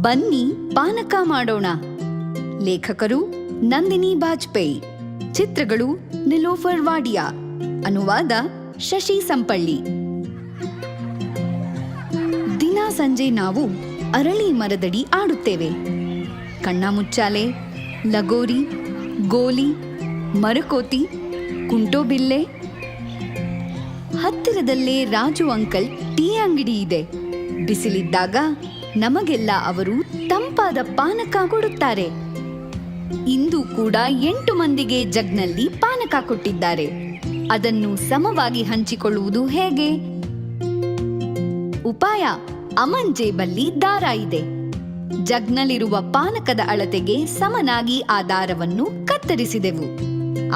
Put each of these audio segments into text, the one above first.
ಬನ್ನಿ ಪಾನಕ ಮಾಡೋಣ. ಲೇಖಕರು ನಂದಿನಿ ಬಾಜ್ಪೇಯಿ. ಚಿತ್ರಗಳು ನಿಲೋಫರ್ ವಾಡಿಯಾ. ಅನುವಾದ ಶಶಿ ಸಂಪಳ್ಳಿ. ದಿನ ಸಂಜೆ ನಾವು ಅರಳಿ ಮರದಡಿ ಆಡುತ್ತೇವೆ. ಕಣ್ಣಾಮುಚ್ಚಾಲೆ, ಲಗೋರಿ, ಗೋಲಿ, ಮರಕೋತಿ, ಕುಂಟೋಬಿಲ್ಲೆ. ಹತ್ತಿರದಲ್ಲೇ ರಾಜು ಅಂಕಲ್ ಟೀ ಅಂಗಡಿ ಇದೆ. ಬಿಸಿಲಿದ್ದಾಗ ನಮಗೆಲ್ಲ ಅವರು ತಂಪಾದ ಪಾನಕ ಕೊಡುತ್ತಾರೆ. ಇಂದು ಕೂಡ 8 ಮಂದಿಗೆ ಜಗ್ನಲ್ಲಿ ಪಾನಕ ಕೊಟ್ಟಿದ್ದಾರೆ. ಅದನ್ನು ಸಮವಾಗಿ ಹಂಚಿಕೊಳ್ಳುವುದು ಹೇಗೆ? ಉಪಾಯ: ಅಮನ್ ಜೇಬಲ್ಲಿ ದಾರ ಇದೆ. ಜಗ್ನಲ್ಲಿರುವ ಪಾನಕದ ಅಳತೆಗೆ ಸಮನಾಗಿ ಆ ದಾರವನ್ನು ಕತ್ತರಿಸಿದೆವು.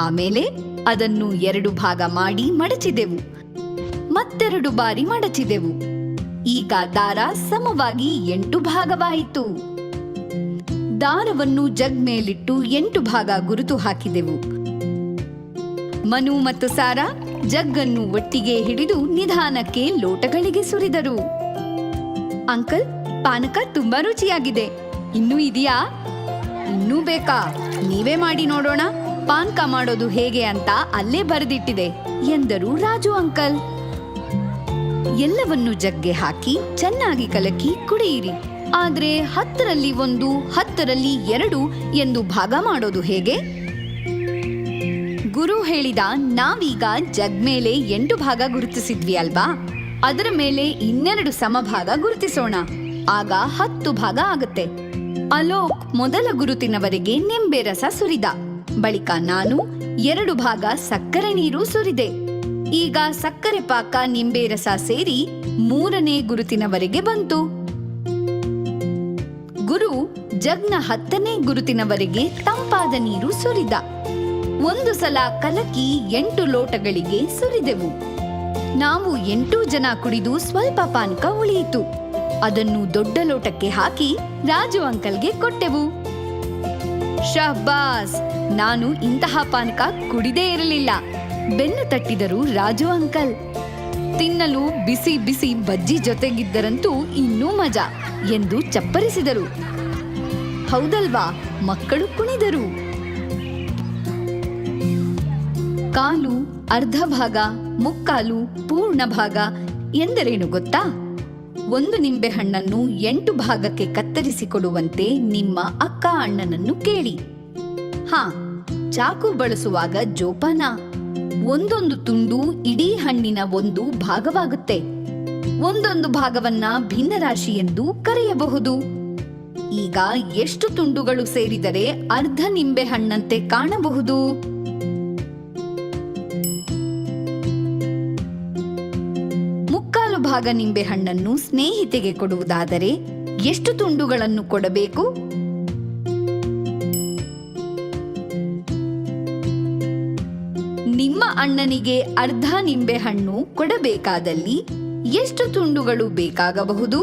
ಆಮೇಲೆ ಅದನ್ನು 2 ಭಾಗ ಮಾಡಿ ಮಡಚಿದೆವು. ಮತ್ತೆರಡು ಬಾರಿ ಮಡಚಿದೆವು. ಈಗ ದಾರ ಸಮವಾಗಿ 8 ಭಾಗವಾಯಿತು. ದಾರವನ್ನು ಜಗ್ ಮೇಲಿಟ್ಟು 8 ಭಾಗ ಗುರುತು ಹಾಕಿದೆವು. ಮನು ಮತ್ತು ಸಾರಾ ಜಗ್ಗನ್ನು ಒಟ್ಟಿಗೆ ಹಿಡಿದು ನಿಧಾನಕ್ಕೆ ಲೋಟಗಳಿಗೆ ಸುರಿದರು. ಅಂಕಲ್, ಪಾನಕ ತುಂಬಾ ರುಚಿಯಾಗಿದೆ. ಇನ್ನೂ ಇದೆಯಾ? ಇನ್ನೂ ಬೇಕಾ? ನೀವೇ ಮಾಡಿ ನೋಡೋಣ. ಪಾನಕ ಮಾಡೋದು ಹೇಗೆ ಅಂತ ಅಲ್ಲೇ ಬರೆದಿಟ್ಟಿದೆ ಎಂದರು ರಾಜು ಅಂಕಲ್. ಎಲ್ಲವನ್ನು ಜಗ್ಗೆ ಹಾಕಿ ಚೆನ್ನಾಗಿ ಕಲಕಿ ಕುಡಿಯಿರಿ. ಆದ್ರೆ 10ರಲ್ಲಿ 1, 10ರಲ್ಲಿ 2 ಎಂದು ಭಾಗ ಮಾಡೋದು ಹೇಗೆ? ಗುರು ಹೇಳಿದ ನಾವೀಗ ಜಗ್ ಮೇಲೆ 8 ಭಾಗ ಗುರುತಿಸಿದ್ವಿ ಅಲ್ವಾ? ಅದರ ಮೇಲೆ 2 ಸಮಭಾಗ ಗುರುತಿಸೋಣ. ಆಗ 10 ಭಾಗ ಆಗತ್ತೆ. ಅಲೋಕ್ ಮೊದಲ ಗುರುತಿನವರೆಗೆ ನಿಂಬೆ ರಸ ಸುರಿದ. ಬಳಿಕ ನಾನು 2 ಭಾಗ ಸಕ್ಕರೆ ನೀರು ಸುರಿದೆ. ಈಗ ಸಕ್ಕರೆ ಪಾಕ, ನಿಂಬೆ ರಸ ಸೇರಿ 3ನೇ ಗುರುತಿನವರೆಗೆ ಬಂತು. ಗುರು ಜಗ್ನ 10ನೇ ಗುರುತಿನವರೆಗೆ ತಂಪಾದ ನೀರು ಸುರಿದ. ಒಂದು ಸಲ ಕಲಕಿ 8 ಲೋಟಗಳಿಗೆ ಸುರಿದೆವು. ನಾವು 8 ಜನ ಕುಡಿದು ಸ್ವಲ್ಪ ಪಾನಕ ಉಳಿಯಿತು. ಅದನ್ನು ದೊಡ್ಡ ಲೋಟಕ್ಕೆ ಹಾಕಿ ರಾಜು ಅಂಕಲ್ಗೆ ಕೊಟ್ಟೆವು. ಶಹಬಾಸ್, ನಾನು ಇಂತಹ ಪಾನಕ ಕುಡಿದೇ ಇರಲಿಲ್ಲ. ಬೆನ್ನು ತಟ್ಟಿದರು ರಾಜು ಅಂಕಲ್. ತಿನ್ನಲು ಬಿಸಿ ಬಿಸಿ ಬಜ್ಜಿ ಜೊತೆಗಿದ್ದರಂತೂ ಇನ್ನೂ ಮಜಾ ಎಂದು ಚಪ್ಪರಿಸಿದರು. ಹೌದಲ್ವಾ? ಮಕ್ಕಳು ಕುಣಿದರು. ಕಾಲು, ಅರ್ಧ ಭಾಗ, ಮುಕ್ಕಾಲು, ಪೂರ್ಣ ಭಾಗ ಎಂದರೇನು ಗೊತ್ತಾ? 1 ನಿಂಬೆ ಹಣ್ಣನ್ನು 8 ಭಾಗಕ್ಕೆ ಕತ್ತರಿಸಿಕೊಡುವಂತೆ ನಿಮ್ಮ ಅಕ್ಕ ಅಣ್ಣನನ್ನು ಕೇಳಿ. ಚಾಕು ಬಳಸುವಾಗ ಜೋಪಾನ. ಒಂದೊಂದು ತುಂಡು ಇಡೀ ಹಣ್ಣಿನ 1 ಭಾಗವಾಗುತ್ತೆ. ಒಂದೊಂದು ಭಾಗವನ್ನ ಭಿನ್ನರಾಶಿ ಎಂದು ಕರೆಯಬಹುದು. ಈಗ ಎಷ್ಟು ತುಂಡುಗಳು ಸೇರಿದರೆ ಅರ್ಧ ನಿಂಬೆ ಹಣ್ಣಂತೆ ಕಾಣಬಹುದು? ಮುಕ್ಕಾಲು ಭಾಗ ನಿಂಬೆ ಹಣ್ಣನ್ನು ಸ್ನೇಹಿತೆಗೆ ಕೊಡುವುದಾದರೆ ಎಷ್ಟು ತುಂಡುಗಳನ್ನು ಕೊಡಬೇಕು? ನಿಮ್ಮ ಅಣ್ಣನಿಗೆ ಅರ್ಧ ನಿಂಬೆ ಹಣ್ಣು ಕೊಡಬೇಕಾದಲ್ಲಿ ಎಷ್ಟು ತುಂಡುಗಳು ಬೇಕಾಗಬಹುದು?